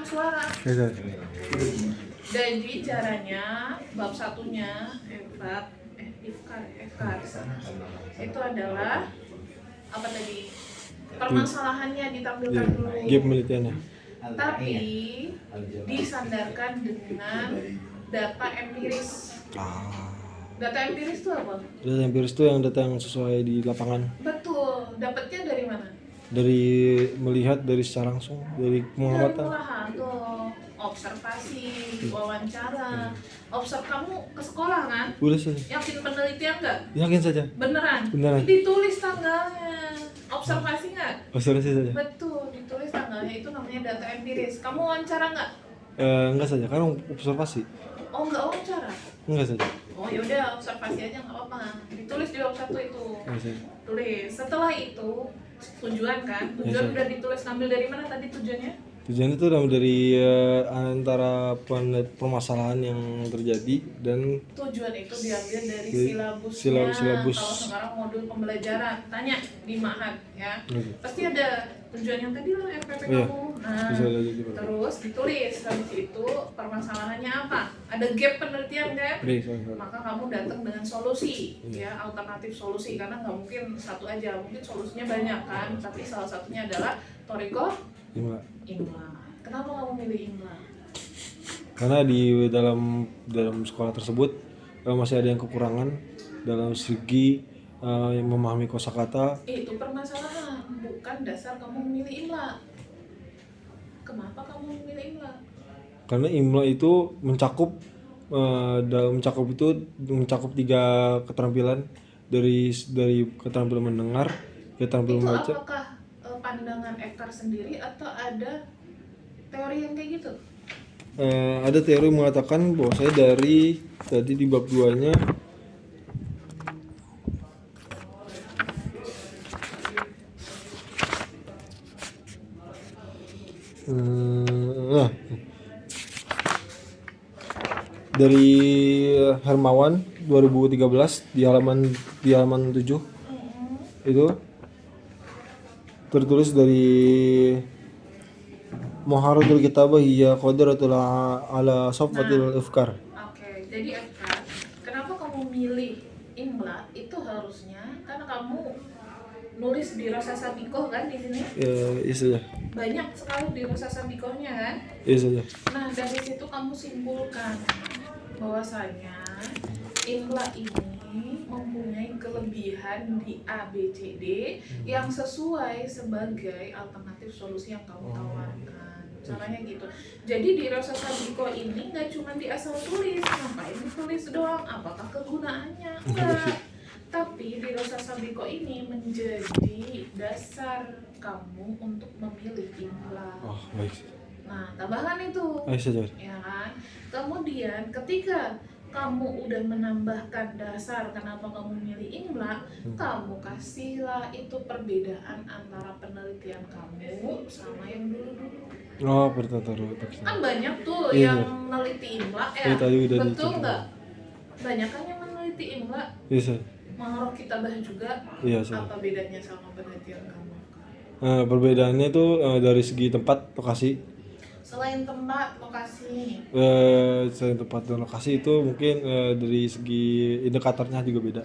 suara. Iya. Jadi caranya bab satunya ifkar itu adalah apa tadi, permasalahannya ditampilkan dulu, Gap penelitiannya. tapi disandarkan dengan data empiris. Data empiris itu apa? Data empiris itu yang data yang sesuai di lapangan. Betul, dapatnya dari mana? Dari melihat dari secara langsung, dari Dari pengamatan. mulahan tuh, observasi, wawancara. Kamu ke sekolah kan? Udah saja. Yakin penelitian nggak? Yakin saja. Beneran? Beneran. Ditulis tanggalnya. Observasi nggak? Observasi saja. Betul, ditulis tanggalnya, itu namanya data empiris. Kamu wawancara nggak? Enggak saja, kan observasi. Oh, nggak wawancara? Enggak saja. Oh yaudah, observasi aja nggak apa-apa. Ditulis di bab 1 itu. Enggak saja. Tulis. Setelah itu tujuan kan? Tujuan Yes, udah ditulis. Ngambil dari mana tadi tujuannya? Tujuannya itu dari antara permasalahan yang terjadi dan Tujuan itu diambil dari Dari silabusnya. silabus. Kalau sekarang modul pembelajaran, tanya di Ma'had ya. Oke. Pasti ada tujuan yang tadi lah FPP Iya. kamu. Nah, Bisa aja gitu. terus ditulis. Habis itu permasalahannya apa? Ada gap penelitian kan? Maka kamu datang dengan solusi, ya, alternatif solusi, karena nggak mungkin satu aja, mungkin solusinya banyak kan, tapi salah satunya adalah Toriko Imla. Kenapa kamu milih Imla? Karena di dalam sekolah tersebut masih ada yang kekurangan dalam segi yang memahami kosakata. Itu permasalahan, bukan dasar kamu memilih Imla. Kenapa kamu memilih Imla? Karena Imla itu mencakup tiga keterampilan dari keterampilan mendengar, keterampilan Itu membaca. apakah pandangan Ekar sendiri atau ada teori yang kayak gitu? Ada teori mengatakan bahwa saya dari tadi di bab 2-nya dari Hermawan 2013 di halaman 7 itu tertulis dari Muharatul Kitabah hiya qadratul ala safwatil ifkar. Oke, jadi Ekar, kenapa kamu milih Imla? Itu harusnya karena kamu nulis di Rosa Sabikoh kan di sini? Iya saja. Banyak sekali di Rosa Sabikohnya kan? Iya saja. Nah, dari situ kamu simpulkan bahwasanya Imla ini mempunyai kelebihan di A, B, C, D yang sesuai sebagai alternatif solusi yang kamu tawarkan. Caranya gitu. Jadi di Rosa Sabikoh ini nggak cuma di asal tulis, ngapain ditulis doang? Apakah kegunaannya? Enggak. Tapi di Rosa Sabikoh ini menjadi dasar kamu untuk memilih Imla. Oh, baik. Nah, tambahkan itu. Baik saja. Ya kan? Kemudian ketika kamu udah menambahkan dasar kenapa kamu milih Imla, kamu kasihlah itu perbedaan antara penelitian kamu sama yang dulu-dulu. Oh, pertataru. Kan banyak tuh Iya. yang meneliti Imla ya. Iya, tadi udah Betul dicoba. nggak? Banyak kan yang meneliti Imla. Iya saja. Mengarah kitabah juga. Iya saja. Apa bedanya sama penelitian kamu? Perbedaannya itu dari segi tempat, lokasi. Selain tempat, lokasi. Selain tempat dan lokasi itu mungkin dari segi indikatornya juga beda.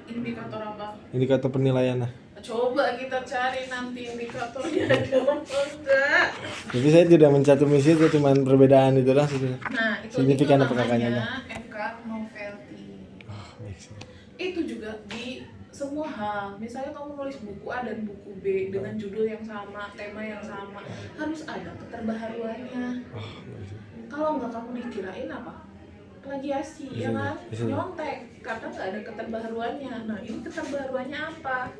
Indikator apa? Indikator penilaian lah. Coba kita cari nanti indikatornya ada apa enggak. Tapi saya tidak mencantumkan itu, cuma perbedaan itu lah. Nah, Signifikan itu apa kakaknya? namanya FK novelty. Oh, baik sih. Itu juga di semua hal. Misalnya kamu nulis buku A dan buku B dengan judul yang sama, tema yang sama, harus ada keterbaharuannya. Oh, baik sih. Kalau enggak kamu dikirain apa? Plagiasi, ya kan? Bisa. Nyontek, karena nggak ada keterbaharuannya. Nah, ini keterbaharuannya apa?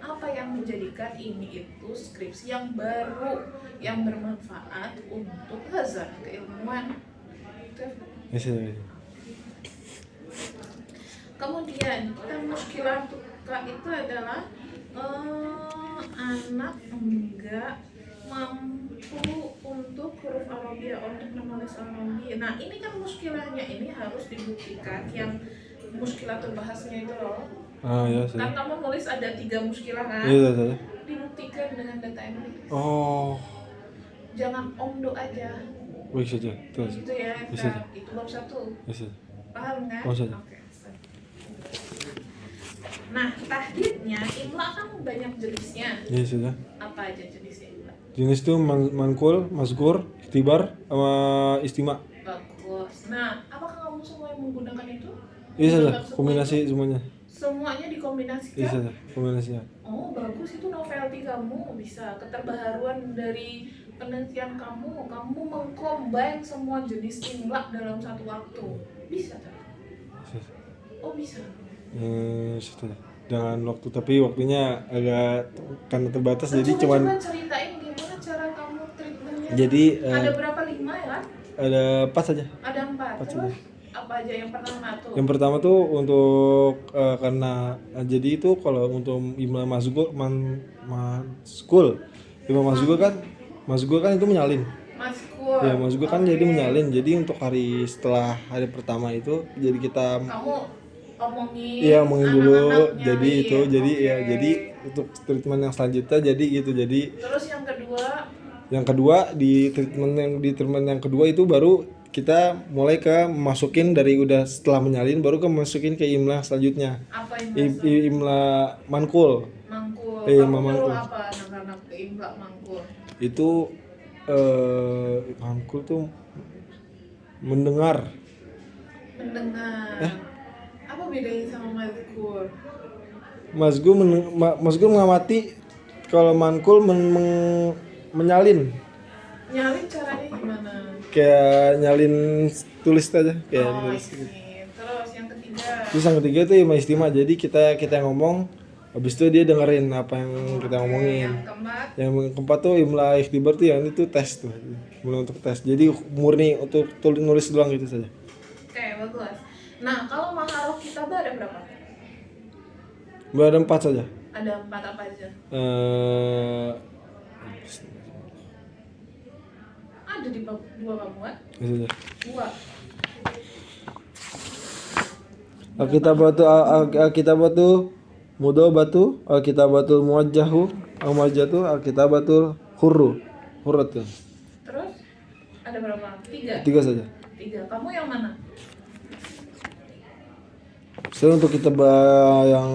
Apa yang menjadikan ini itu skripsi yang baru, yang bermanfaat untuk hazard keilmuan. Bisa. Kemudian kita muskilah itu adalah anak enggak mampu untuk huruf Arabia, untuk menulis Arabia. Nah, ini kan muskilahnya ini harus dibuktikan, yang muskilatul bahasnya itu loh. Iya sih. Kan kamu nulis ada 3 muskilah kan? Iya saja. Dibuktikan dengan data empiris. Oh, jangan omdo aja. Baik saja. Terus. Gitu ya, Bisa. FK. Itu bab 1. Bisa. Paham kan? Paham saja. Oke. Nah, tahdidnya imla kan banyak jenisnya. Ya sudah. Apa aja jenisnya imla? Jenis itu mankul, mazkur, ikhtibar, sama istima. Bagus. Nah, apakah kamu semua yang menggunakan itu? Iya saja. Menggunakan semua Kombinasi itu? semuanya. Semuanya dikombinasikan? Iya saja. Kombinasinya. Oh, bagus, itu novelty kamu. Bisa keterbaharuan dari penelitian kamu. Kamu mengcombine semua jenis imla dalam satu waktu. Bisa tak? Oh, bisa. Sudah. Jangan waktu, tapi waktunya agak karena terbatas, jadi Coba cuman ceritain gimana cara kamu treatmentnya. jadi Ada berapa? 5 ya kan? ada 4 saja. Ada 4. Empat Terus apa aja yang pertama tuh? Yang pertama tuh untuk karena jadi itu kalau untuk imla mazkur mazkur kan itu menyalin. Maskur. Ya mazkur kan jadi menyalin. Jadi untuk setelah hari pertama itu jadi kita Kamu omongin. iya ngomongin dulu, anak-anak jadi nyari. itu jadi Oke. ya jadi untuk treatment yang selanjutnya jadi gitu. Jadi Terus yang kedua di treatment yang kedua itu baru kita mulai ke masukin dari udah setelah menyalin baru ke masukin ke imla selanjutnya. apa yang masuk? Imla mankul Mangkul. Iya, Kamu mangkul. nyuruh apa anak-anak ke imla mangkul? itu mankul tuh mendengar. Mendengar. Apa bedanya sama mazkur? Mazkur mengamati, kalau mankul menyalin. Nyalin caranya gimana? Kayak nyalin tulis aja kayak Oh, tulis. ini. Terus yang ketiga. Terus yang ketiga itu imla istima, jadi kita ngomong habis itu dia dengerin apa yang kita ngomongin. Yang keempat. Yang keempat tuh imla ikhtibar tuh yang itu tes tuh, mulai untuk tes, jadi murni untuk nulis doang gitu saja. Oke, bagus. Nah, kalau maharoh kitabah ada berapa? Ada 4 saja. Ada 4 apa aja? Ada di bab 2 kamu kan? Itu saja. 2. Alkitabatu mudobatu, alkitabatul muwajjahu, muwajjatu, alkitabatul hurrat tuh. Terus ada berapa? 3. 3 saja. 3. Kamu yang mana? Saya untuk kitab yang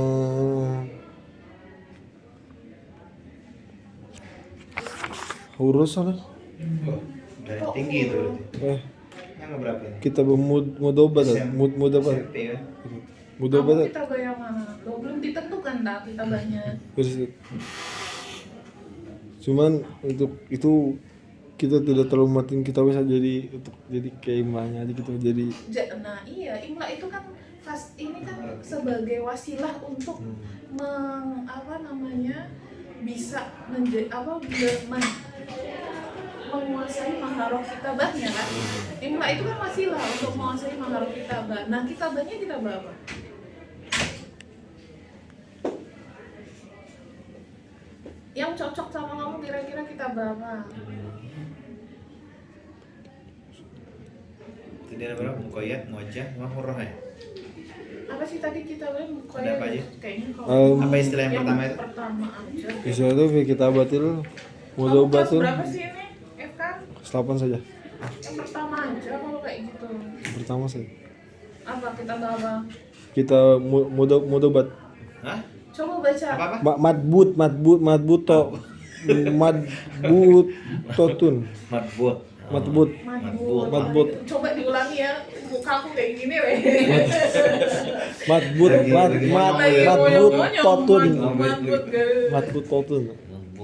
huruf salah. Dari tinggi itu berarti. Yang berapa ini? Kitab mudobat, mudobat. SMP kan? Kamu Mudobat. kitabah yang mana? Lo belum ditentukan dah kitabahnya. Terus cuman untuk itu kita tidak terlalu matiin kita bisa jadi untuk jadi kayak imlanya aja gitu, jadi Nah iya, imla itu kan ini kan sebagai wasilah untuk bisa menguasai maharoh kitabahnya kan. Imla itu kan wasilah untuk menguasai maharoh kitabah. Nah kitabahnya kitabah apa? Yang cocok sama kamu kira-kira kitabah apa? Tadi ada berapa? Mukoyat, muwajjah, sama hurrah ya? Apa sih tadi kitabahnya? Ada apa aja? Kayaknya kalau Apa istilah yang pertama itu? pertama aja. istilah itu fi kitabatil Kamu kelas mudobatun berapa sih ini? FK? 8 saja. Yang pertama aja kalau kayak gitu. Pertama saja. Apa kitabah apa? Kita mudobat. Hah? Coba baca. Apa-apa? Madbut totun. Matbut. Matbut. Madbut. Coba diulangi ya. Muka aku kayak gini weh. Madbut Lagi madbut totun. Madbut, guys. Madbut totun.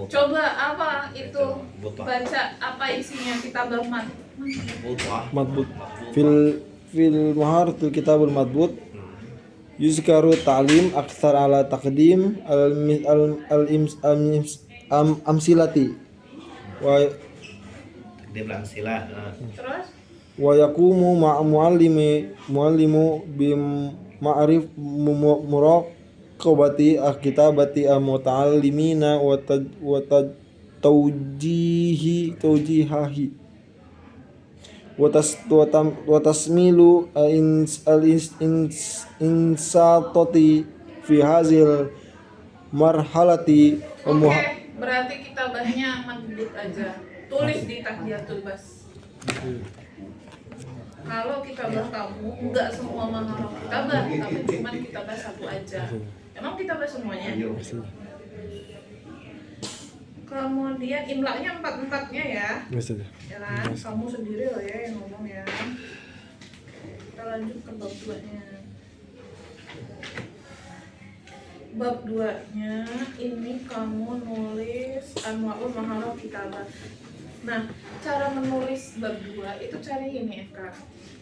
Coba apa itu? Buta. Baca apa isinya kitabah mat. Madbut fil maharatul kitabul madbut yuzkaru ta'lim aktsar ala taqdim amsilati wa Dia bilang sila. Terus yaqumu muallimu bim ma'rif muraqabati kitabati muta'allimina wa tawjihahi wa tasmilu insatati fi hazil marhalati oke, berarti kitabahnya madbut aja. tulis di tahliyatul bas. Kalau kitabah kamu enggak semua maharah kitabah, tapi cuma kitabah satu aja. Emang kitabah semuanya? Kemudian imlaknya empat-empatnya ya. Ya kan? Kamu sendiri loh ya yang ngomong ya. Kita lanjut ke bab 2-nya. Bab 2-nya ini kamu nulis anwaul maharah kitabah. Nah, cara menulis bab 2 itu cari ini FK.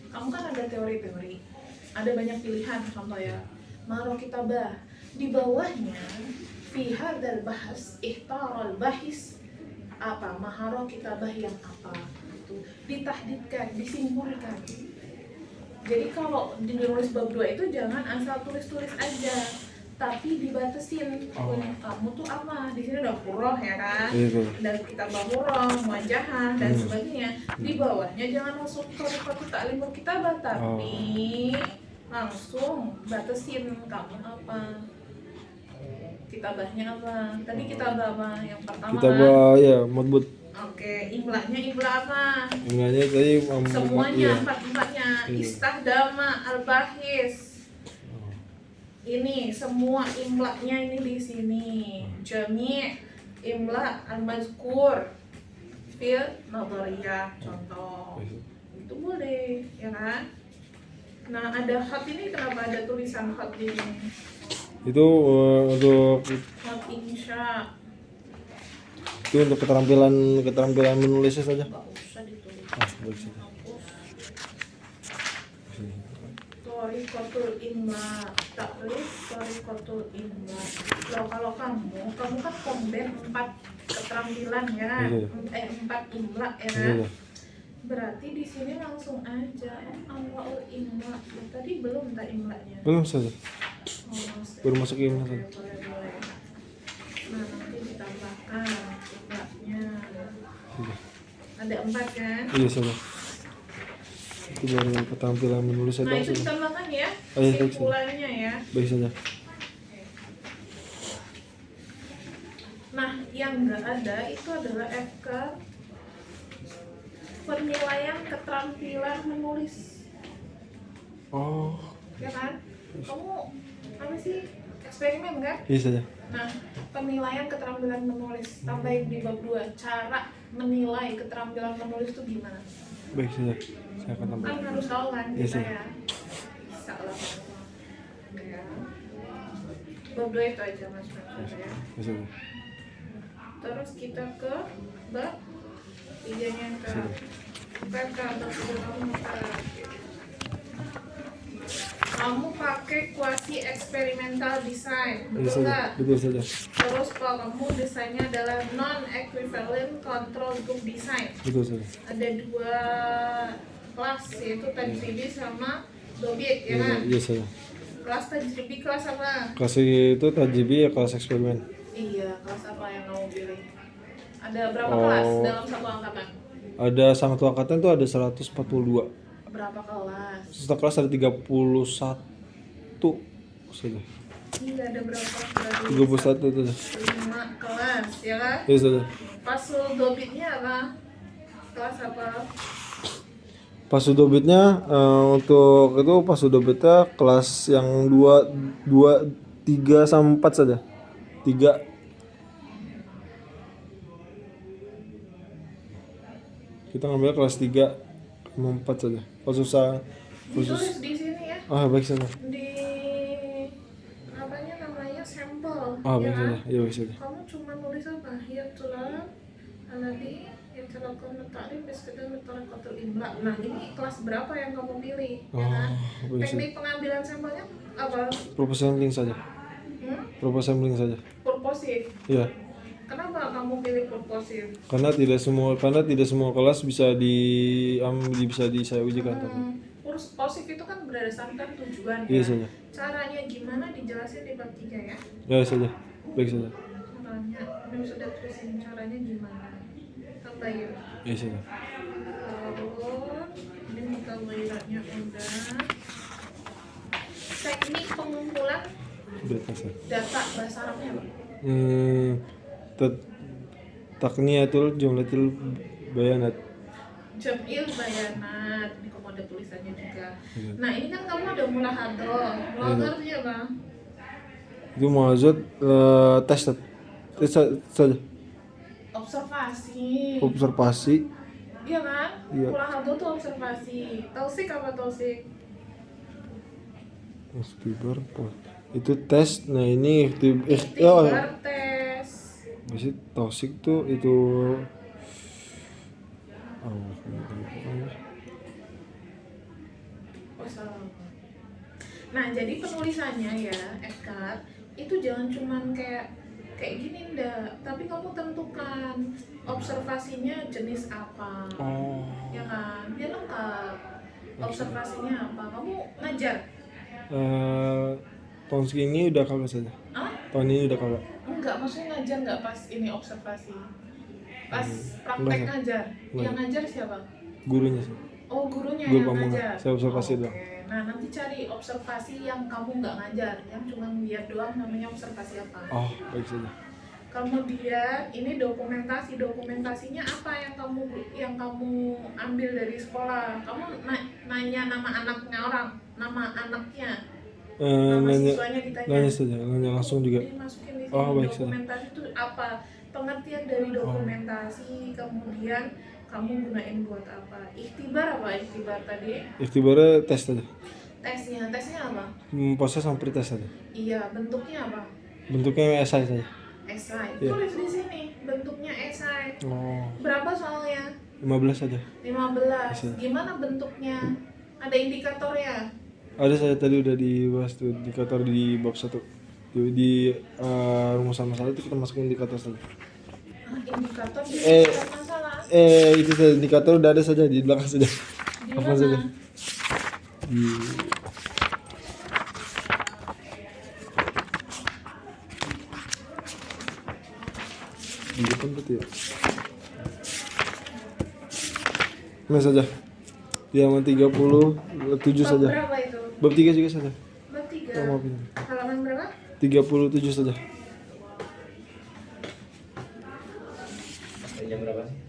Kamu kan ada teori-teori. Ada banyak pilihan contoh ya. Maharah kitabah. Di bawahnya fi hadzal bahas ihtaral bahis apa maharah kitabah yang apa itu ditahdidkan, disimpulkan. Jadi kalau dinulis bab 2 itu jangan asal tulis-tulis aja, tapi dibatasin. Kamu tuh apa? Di sini ada huruf ya kan? Dan kitabah huruf, muajahah dan sebagainya. Di bawahnya jangan langsung thariqatu ta'limul kitabah, tapi langsung batasin kamu apa? Kitabahnya apa? Tadi kitabah apa? Yang pertama Kitabah ya matbut. Oke, imlanya imla apa? Imlanya tadi Semuanya iya. empat-empatnya. Iya. Istahdama al-bahis. Ini semua imlanya ini di sini. Jami' imla al-mazkur fil nadhariyah contoh. Itu boleh, ya kan? Nah, ada khat ini kenapa ada tulisan khat di sini? Itu untuk Khat insya. itu untuk keterampilan menulisnya saja. Enggak usah ditulis. Baik saja. Thariqatul imla, takrif thariqatul imla. Loh, kalau kamu kan komben 4 keterampilan ya, Iya. 4 imla ya kan? Iya. Berarti di sini langsung aja anwaul imla. Tadi belum tak imlanya. Belum saja. Oh, Baru masuk imla tadi. boleh. Nah, nanti ditambahkan imlanya. Iya. Ada 4 kan? Iya saja. Itu baru keterampilan menulis Nah, saja. itu ditambahkan ya Oh, iya, baik, simpulannya ya. Baik saja. Nah, yang nggak ada itu adalah FK penilaian keterampilan menulis, Oh, ya kan? Kamu apa sih eksperimen kan? iya saja. Nah, penilaian keterampilan menulis tambahin di bab 2 cara menilai keterampilan menulis itu gimana? Baik saja. Saya akan tambah. Kan harus tahu kan Iya, kita sih. ya. Bisa lah. Ya. Bab 2 itu aja Mas Mas ya. Baik saja. Terus kita ke bab 3-nya ke PK kamu pakai quasi eksperimental design, Iya betul saja. nggak? Betul saja. Terus kalau kamu desainnya adalah non equivalent control group design. Betul saja. Ada 2 kelas yaitu tajribi sama dobit ya kan? Iya saja. Kelas tajribi kelas apa? Kelas itu TJB ya kelas eksperimen. Iya, kelas apa yang kamu pilih? Ada berapa Oh. kelas dalam satu angkatan? Ada satu angkatan tuh ada 142. Berapa kelas? Satu kelas ada 31 saja. Iya, ada berapa? 31 itu. 5 kelas, ya kan? Iya saja. Pasul dobitnya apa? Kelas apa? Pasudobitnya untuk itu pasudobitnya kelas yang 2, 3 sama 4 saja. 3. Kita ngambil kelas 3 sama 4 saja. Khusus Ditulis di sini ya. baik saja. Di apanya namanya sampel. Baik ya saja. kan? Iya baik saja. Kamu cuma nulis apa? Ya tulang aladi intelektual takrif sekedar metode imla. Nah, ini kelas berapa yang kamu pilih? Ya kan? Baik saja. Teknik pengambilan sampelnya apa? Proposal sampling saja. Proposal sampling saja. Purposif. Iya. Kenapa kamu pilih purposif? Karena tidak semua kelas bisa saya ujikan. Purposif itu kan berdasarkan tujuan Iya ya. saja. Caranya gimana dijelasin di bab 3 ya. Ya saja. Baik saja. Caranya, ini sudah tulisin caranya gimana. Tabayun. Iya saja. Terus ini mutawairahnya udah. Teknik pengumpulan Data saja. data bahasa Arabnya apa? Takniyatul jumlatil Bayanat. Jamil bayanat, di komodo tulisannya juga. Iya. Nah ini kan kamu ada mulahadzoh. Mulahadzoh artinya apa? Itu muazat tes saja. Observasi. Observasi. Iya kan? Iya. Mulahadzoh tuh observasi. Tausik apa tausik? Ikhtibar itu tes. Nah ini Ikhtibar tes. masih tausik tuh itu Oh, salah. Nah, jadi penulisannya ya, Edgar, itu jangan cuman kayak gini ndak, tapi kamu tentukan observasinya jenis apa. Ya kan? Dia lengkap. Observasinya apa? Kamu ngajar? tahun segini udah kagak saja. Hah? Tahun ini udah kagak. Enggak, maksudnya ngajar enggak pas ini observasi. Pas praktek Enggak, ngajar. Enggak. Yang ngajar siapa? Gurunya sih. Oh, gurunya Guru yang pamungkas. ngajar. Saya observasi doang. Oke. Nah, nanti cari observasi yang kamu nggak ngajar, yang cuma lihat doang, namanya observasi apa. Oh, baik saja. Kemudian ini dokumentasinya apa yang kamu ambil dari sekolah. Kamu nanya nama anaknya, nama siswanya ditanya. Nanya saja, nanya langsung juga. Dimasukin di sini. Oh, baik saja. Dokumentasi itu apa? Pengertian dari dokumentasi, kemudian kamu gunain buat apa? Ikhtibar apa ikhtibar tadi? Ikhtibarnya tes saja. Tesnya apa? Proses sampai tes saja. Iya, bentuknya apa? Bentuknya esai saja. Esai. Iya. Tulis di sini, bentuknya esai. Oh, Berapa soalnya? 15 saja. 15. Esai. Gimana bentuknya? Ada indikatornya? Ada saya tadi udah dibahas tuh indikator di bab 1. Di rumusan masalah itu kita masukin indikator saja. Indikator di Eh, masalah. Itu saja indikator udah ada saja di belakang saja. Di Apa mana? saja? Di depan berarti ya. Ini saja. Ya, 37 Bab saja. berapa itu? Bab 3 juga saja. Bab 3. Oh, maafin. Halaman berapa? 37 saja. Jam berapa sih?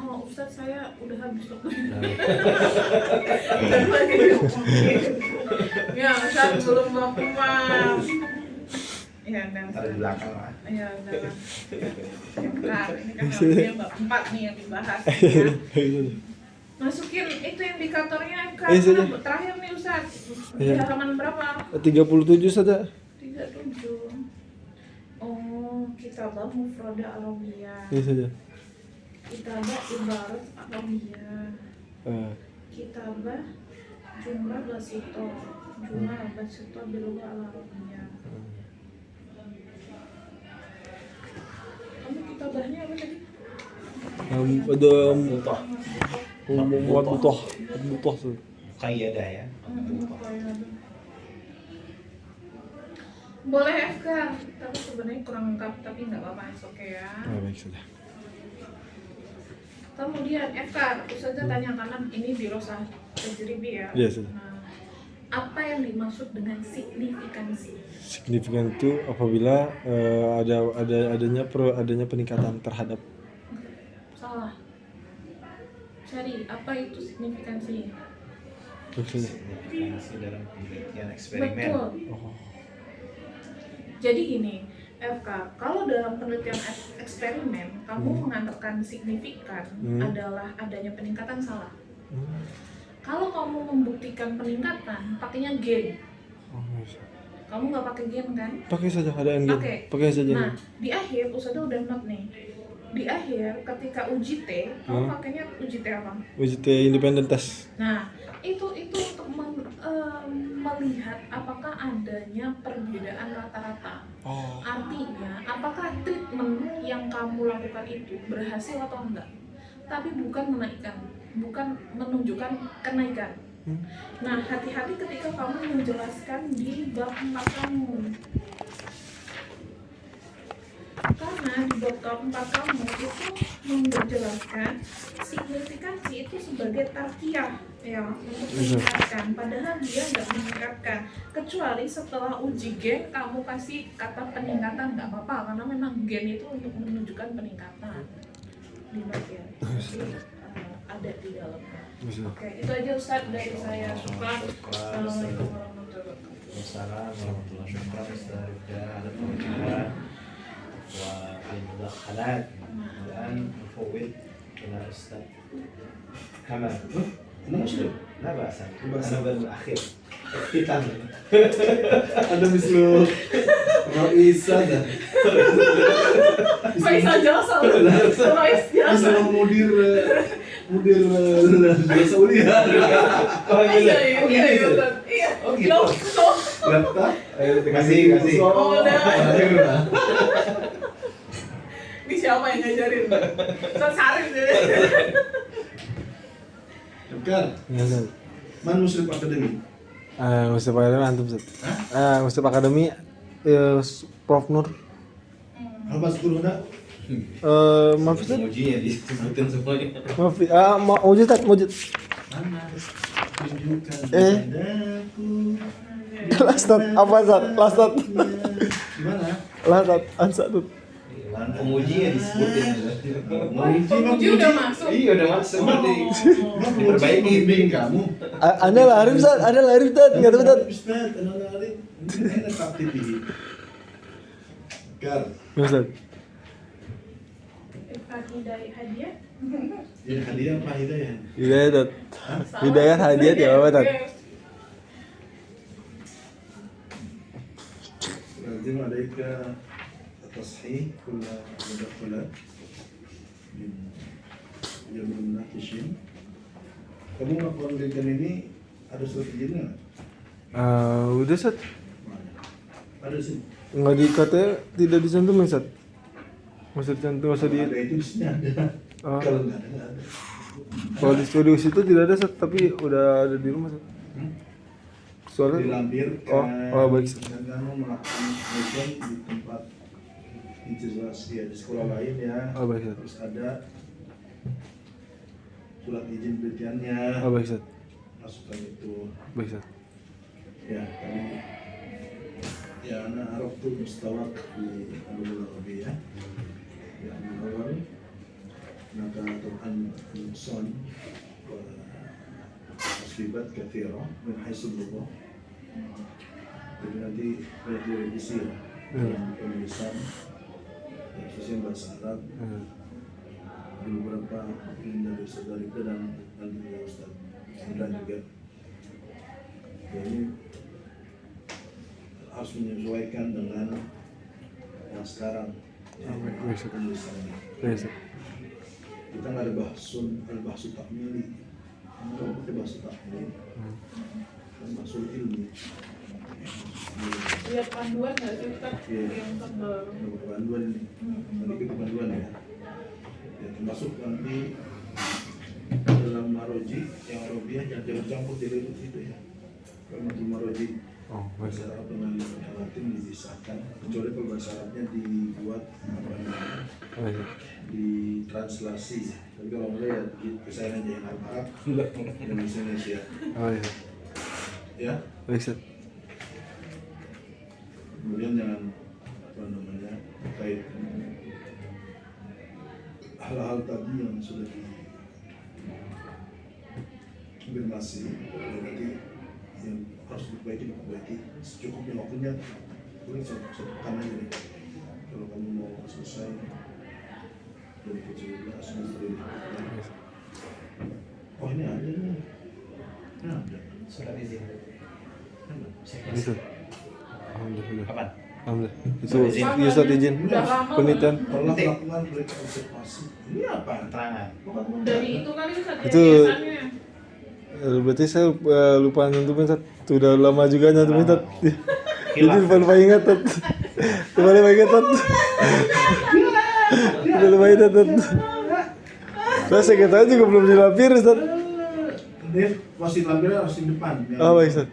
Oh, Ustadz saya udah habis waktu. Nah, Dan lagi ngomongin. Ya, Ustadz belum maaf. Ya, udah. ada di belakang lah. Ya, udah lah. Nah, ini kan harusnya bab 4 nih yang dibahas. Ya. Masukin itu indikatornya ke Saja. terakhir nih Ustadz. Di Iya. halaman berapa? 37 saja. 37. Oh, kitabah mufroda Arabiyah. Ini saja. Kitabah ibarat Arabiyah. Kitabah jumlah basito. Jumlah basito bilugha al-Arabiyah. Kamu kitabahnya apa tadi? Ada buat butuh tuh. Kayak ada ya. Boleh FK, tapi sebenarnya kurang lengkap, tapi nggak apa-apa, oke ya. Baik saja. Kemudian FK, Ustazah tanya karena ini dirosah tajribi ya. Iya, sudah. Nah, apa yang dimaksud dengan signifikansi? Signifikan itu apabila adanya peningkatan terhadap. Salah. Cari apa itu signifikansi? Signifikansi dalam penelitian eksperimen. Betul. Oh. Jadi gini, FK, kalau dalam penelitian eksperimen kamu mengatakan signifikan adalah adanya peningkatan, salah. Kalau kamu membuktikan peningkatan, pakainya gen. Oh, bisa. Kamu nggak pakai gen kan? Pakai saja, ada yang Pakai. Pakai saja. Nah, di akhir Ustazah udah note nih. Di akhir ketika uji T, kamu pakainya uji T apa? Uji independent test. Nah, itu untuk melihat apakah adanya perbedaan rata-rata. Oh. Artinya, apakah treatment yang kamu lakukan itu berhasil atau enggak? Tapi bukan menaikkan, bukan menunjukkan kenaikan. Nah, hati-hati ketika kamu menjelaskan di bab 4 kamu. Karena di bab 4 kamu itu menjelaskan signifikansi itu sebagai tarkiyah ya, untuk meningkatkan. Padahal dia nggak meningkatkan, kecuali setelah uji gen kamu kasih kata peningkatan nggak apa-apa, karena memang gen itu untuk menunjukkan peningkatan. di bagian ada di dalamnya. Bisa. Oke, itu aja Ustaz dari saya. Syukran. Assalamualaikum warahmatullahi wabarakatuh. Assalamualaikum warahmatullahi wabarakatuh. والمداخلات. الآن نفوض إلى الأستاذ كمال. أنا مسلم لا بأس. أنا بالأخير اختتام. Ada mislu Rais ada. Faisal Jalsa. Rais Jalsa. Mislu mudir Saudiah. Iya. Iya. Oh, gitu. Loh, Laptop. Kasih. Oh, udah. Udah. Ini siapa yang ngajarin? Ustaz Sarif deh. Bekar. Ya, Ustaz. Man Muslim Academy. Muslim Academy antum, Ustaz. Muslim Academy Prof Nur. Apa sekurang Maaf Ustaz. Mujinya disebutin semuanya. Maaf. Mujud Ustaz, mujud. Mana? Tunjukkan Eh. padaku. Last Ustaz, apa Ustaz? Last Ustaz. Gimana? Last Ustaz, ansat Ustaz. Pemujinya disebutin. Pemuji udah masuk. Iya udah masuk. Berarti diperbaiki. Bimbing kamu. Anda lari Ustaz, Anda lari Ustaz, enggak tahu Ustaz. Ustaz, ana lari. Ini enak taktik ini. Bekar. Ya, Ustaz. Hadiah. Jadi hadiah apa hidayah? Hidayah Ustaz. Hidayah hadiah ya apa Ustaz? لازم عليك تصحيح كل المدخلات من جميع المناقشين. Kamu melakukan penelitian ini ada surat izinnya nggak? Udah Ustaz. Mana? Ada sih. Enggak dikata tidak dicantumin Ustaz. Maksud cantum masa di Ada itu di sini ada. Oh. Kalau nggak ada. kalau di studio situ tidak ada Ustaz, tapi udah ada di rumah Ustaz. Soalnya Dilampirkan. Oh, baik. Dan kamu melakukan penelitian di tempat jelas ya di sekolah lain ya. Oh, baik, Ustaz. Terus ada surat izin penelitiannya. baik Ustaz. Masukkan itu. Baik Ustaz. Ya, tadi ya anak Arab tuh mustawak di Al-Ulul Arabiyah. Ya, awal maka Tuhan insan wa aslibat kathira min haisul lugah. Jadi nanti banyak direvisi ya dalam penulisan ya, khususnya bahasa Arab di beberapa yang dari saudara itu dan nanti dari Ustaz Indra juga. Ya, ini harus menyesuaikan dengan yang sekarang ya, penulisannya. Baik Ustaz. Kita nggak ada bahsu takmili, kita pakai bahsu takmili dan bahsu ilmi. Lihat panduan nggak sih Ustaz? Iya. Yang tebal. Ada panduan ini, nanti kita panduan ya. Ya termasuk nanti dalam maroji yang Arabiah yang jangan campur diribut itu ya. Kalau nanti maroji Oh, bahasa baik Ustaz. Arab dengan Latin dipisahkan, kecuali kalau bahasa Arabnya dibuat apa namanya, Baik Ustaz. ditranslasi. Tapi kalau enggak ya kesayangan aja yang Arab Indonesia Baik Ustaz. ya. Baik Ustaz. Kemudian jangan apa namanya terkait hal-hal tadi yang sudah dikonfirmasi nanti yang harus diperbaiki secukupnya waktunya paling satu pekan aja deh. Kalau kamu mau selesai dari kecil semester ini. Oh ini ada nih. Nah, ada. Surat izin. Baik Ustaz. Alhamdulillah. Kapan? Alhamdulillah. Itu Izin. iya Ustaz izin. Udah lama Penelitian. Tolong lakukan proyek observasi. Ini apa? Keterangan. Dari itu kali Ustaz Itu biasanya. berarti saya lupa nyentuhin Ustaz. Itu udah lama juga nyentuhin Ustaz. Jadi Hilaf. lupa ingat Ustaz. Lupa ingat Ustaz. Udah lupa ingat Ustaz. Saya sekretariat juga belum dilampir Ustaz. Dia wasit lampirnya harus di depan. Yang Oh, baik Ustaz.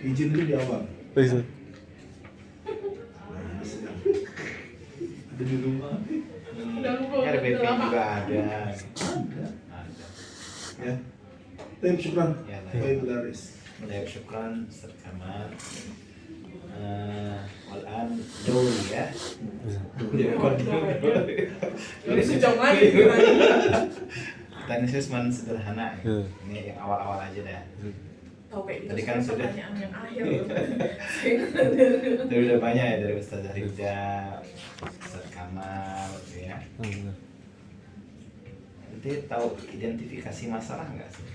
izin itu di awal. Baik Ustaz. Nah, ini sedang. Ada di rumah. Udah lupa. Ini ada BP udah lama. juga ada. Ada. Ada. Ya. Tim syukran. Ya, Baik Laris. Baik, syukran Ustaz Kamal. Al-an duri ya. Lebih sejauh lagi gimana? Tadi cuma sederhana. Iya. Ini yang awal-awal aja dah. Tahu kayak gitu Tadi kan sudah. pertanyaan yang akhir. Itu udah banyak ya dari Ustaz Rida, Ustaz Kamal, gitu ya. Nanti tahu identifikasi masalah nggak sih?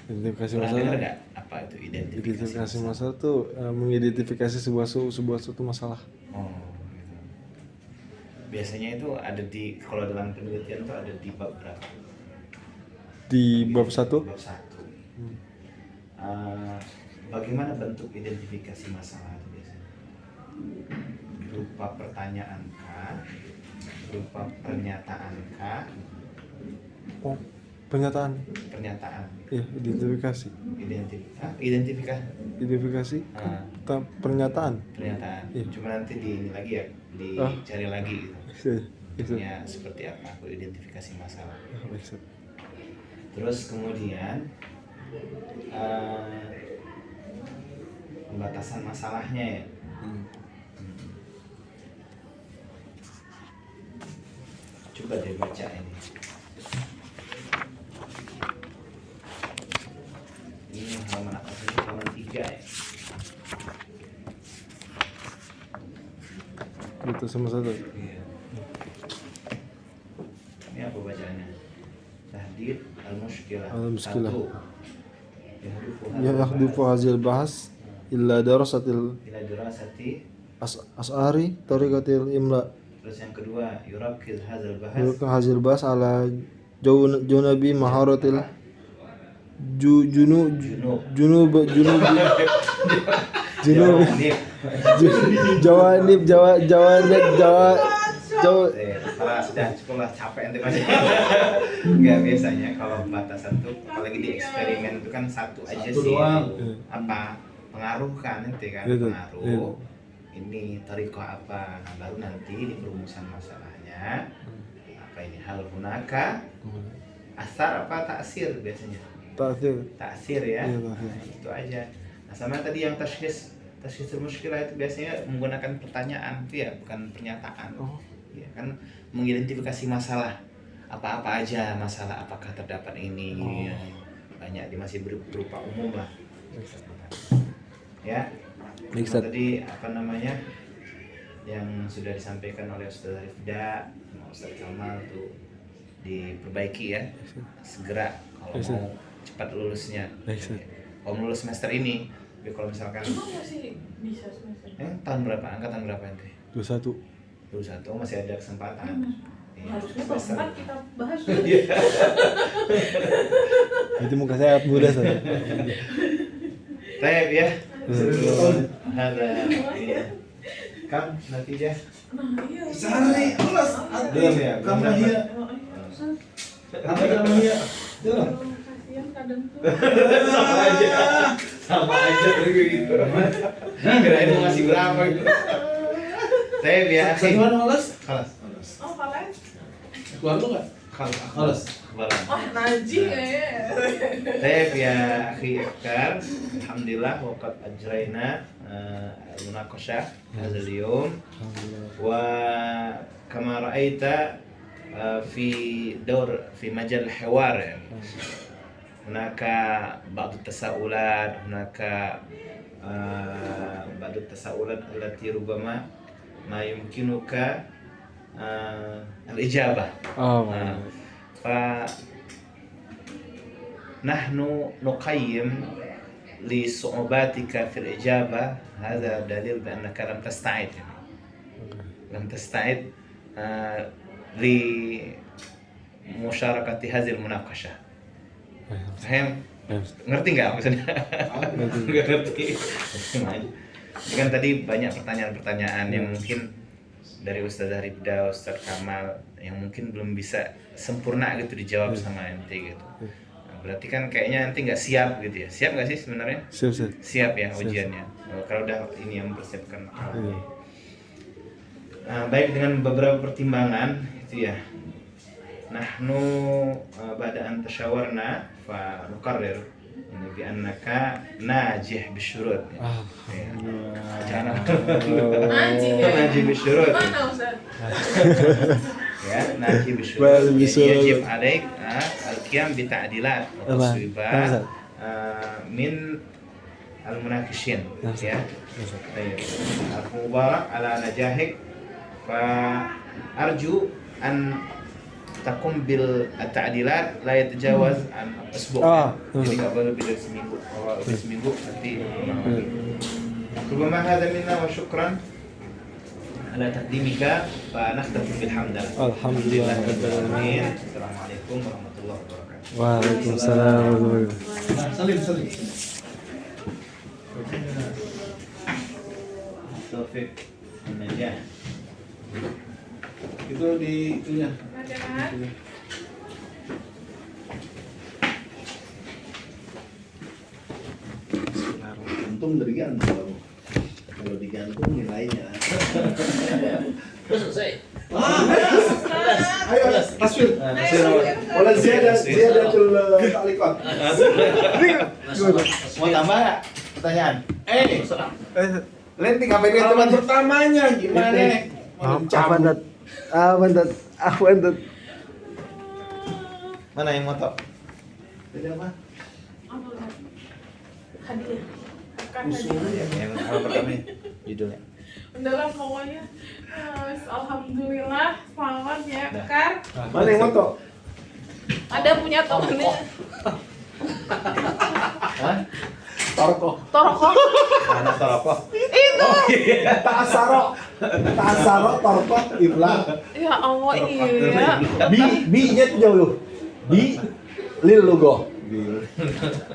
Identifikasi Pernah masalah. dengar nggak apa itu Identifikasi masalah tuh mengidentifikasi sebuah suatu masalah. Oh, gitu. Biasanya itu ada di, kalau dalam penelitian tuh ada di bab berapa? Di bab 1. Bab 1. Bagaimana bentuk identifikasi masalah itu biasanya? Berupa pertanyaan kah? Berupa pernyataan kah? Oh, pernyataan. Pernyataan. Iya, identifikasi. Identifikasi. Identifikasi pernyataan. Pernyataan. Iya. Cuma nanti di ini lagi ya, dicari lagi gitu. Itu. Ya seperti apa aku identifikasi masalah. Baik. Terus kemudian pembatasan masalahnya ya. Coba deh baca ini. Ini halaman apa sih? Halaman 3 ya. Itu sama satu. Iya. Ini apa bacaannya? Tahdid al-mushkilah. Al-mushkilah. 1. Yahdufu hazil bahas illa darasatil Ila dirasati. as'ari tariqatil imla. Terus yang kedua, yurakiz hadzal bahas. Yurka hazil bahas ala junabi maharatil junub Kalau sudah cukup lah, capek ente masih. Enggak, biasanya kalau batasan tuh apalagi di eksperimen itu kan satu aja sih. Apa pengaruh kan nanti kan pengaruh. Ini tariko apa? Nah, baru nanti di perumusan masalahnya apa ini hal hunaka asar apa taksir biasanya. Taksir ya. Iya, Nah, itu aja. Nah, sama tadi yang tashkhis muskilah itu biasanya menggunakan pertanyaan itu ya, bukan pernyataan. Oh. Ya kan mengidentifikasi masalah. Apa-apa aja masalah, apakah terdapat ini ya, banyak dia masih berupa umum lah. Ya. Cuma tadi apa namanya yang sudah disampaikan oleh Ustaz Rifda, Ustaz Kamal tuh diperbaiki ya, segera kalau mau cepat lulusnya. Kalau lulus semester ini, tapi kalau misalkan Emang masih bisa semester? tahun berapa? Angkatan berapa nanti? 21. 21 masih ada kesempatan. Iya, Harusnya kalau semester. sempat kita bahas. Itu muka saya muda saya. Baik ya. Sebelum ada kam natijah. Nah iya. Sehari kelas Belum ya, belum kamu dapat. iya. Apa kamu iya? Belum. Kasihan kadang tuh. Sama aja begitu. Kirain mau ngasih berapa gitu. Saya biasa. Satuan kelas? Kelas. Oh kalian? Keluar lu nggak? Kelas. Oh Najih ya. Saya ya akhi Ikhtar, alhamdulillah waqad ajrayna munaqashah hadzal yawm wa kama ra'aita fi dawr fi majal hiwar yani. Hunaka ba'd at-tasaulat, hunaka ba'd at-tasaulat allati rubama ma yumkinuka al-ijabah. فنحن نقيم لصعوباتك في الإجابة هذا دليل بأنك لم تستعد لم تستعد لمشاركة هذه المناقشة. فهم؟ Ngerti nggak maksudnya? Nggak ngerti. Kan tadi banyak pertanyaan-pertanyaan yang mungkin dari Ustaz Rifda, Ustaz Kamal yang mungkin belum bisa sempurna gitu dijawab sama ente gitu. Nah, berarti kan kayaknya nanti nggak siap gitu ya. Siap nggak sih sebenarnya? Siap ya ujiannya. Kalau udah ini yang mempersiapkan alatnya. Nah, baik dengan beberapa pertimbangan itu ya. Nahnu ba'da an tasyawarna fa nuqarrir Ini bi annaka najih bisyurut. Jangan Anjing ya. najih bisyurut. Mana Ustaz? Ya, najih bisyurut. Bal bisyurut. Yajib alaik al-qiyam bi ta'dilat wa taswibat min al-munakishin. Ya. Baik. Aku mubarak ala najahik fa arju an takum bil ta'dilat la yatajawaz an asbu'. Jadi enggak boleh lebih dari seminggu. Kalau lebih seminggu nanti ulang lagi. Rubama hadza minna wa syukran ala taqdimika fa nakhtamu bil hamdalah. Alhamdulillah rabbil alamin. Assalamualaikum warahmatullahi wabarakatuh. Waalaikumsalam warahmatullahi wabarakatuh. Salim. Taufik Najah. Itu di itunya. Ada. Untung dari gantung. Kalau digantung nilainya. Ayo, Taswir. Wala ziyadatul ta'liqat. Mau tambah nggak pertanyaan? Lenting apa ini Teman teman? pertamanya gimana? Apa dat? Mana yang moto? Jadi apa? Apa Ustaz? Hadiah. Bukan Usul hadiah. ya. Yang pertama judulnya. Udahlah pokoknya. Alhamdulillah selamat ya Kar. Mana yang moto? Ada punya temennya. Hah? Torko. Toroko. Anak rokok. Itu. Ta'asaro. Torko ibla. Ya Allah iya. Bi-nya tuh jauh. Bi lil logo.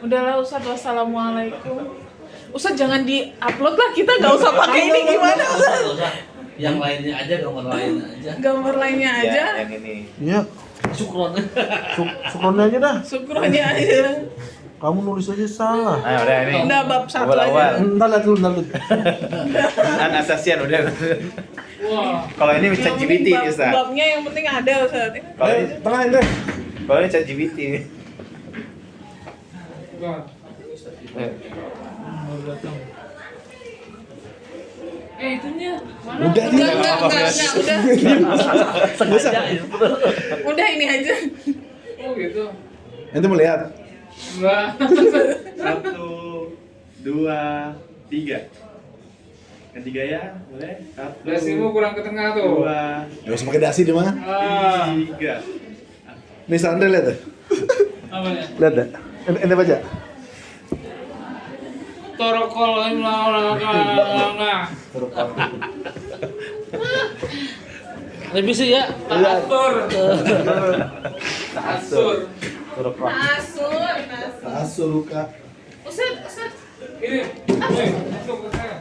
Udahlah Ustaz, wassalamualaikum. Ustaz jangan di-upload lah, kita nggak usah pakai ini gimana Ustaz? Yang lainnya aja, gambar lainnya aja. Gambar lainnya aja. Ya, yang ini. Iya, Syukron. sukronnya aja dah. Syukurnya aja. Kamu nulis aja salah. Ah, udah ini. Udah bab satu Awal-awal. aja. Entar lihat dulu. An asasian udah. Wah. Kalau ini Yang ChatGPT penting nih, Ustaz. babnya yang penting ada Ustaz. Kalau ini Tengahin deh. kalau ini ChatGPT. Itunya mana? Udah, Enggak, Sengaja itu. udah ini aja. Oh gitu. Ente mau lihat? Enggak. 1, 2, 3. Ketiga ya, boleh? 1, Dasimu kurang ke tengah tuh. 2, Gak usah pakai dasi di mana? Ah, 3. Nih Sandra lihat deh. apanya? Lihat deh. Ente baca. Torokol imla. Lebih sih ya. Ta'asur. Ta'asur. Nasur. Asul Kak. Ustaz. Ini. Masuk ke saya.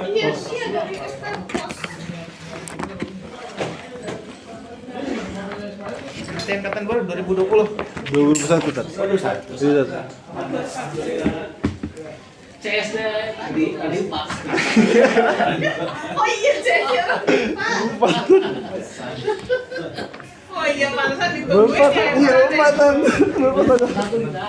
Iya, dari Ustaz. Kita angkatan baru 2020. 2021 Tat. 21. Iya, Tat. CSD tadi Pak. Oh iya, Cecil. Oh iya, pantesan ditungguin ya. Iya, empatan. Satu dah.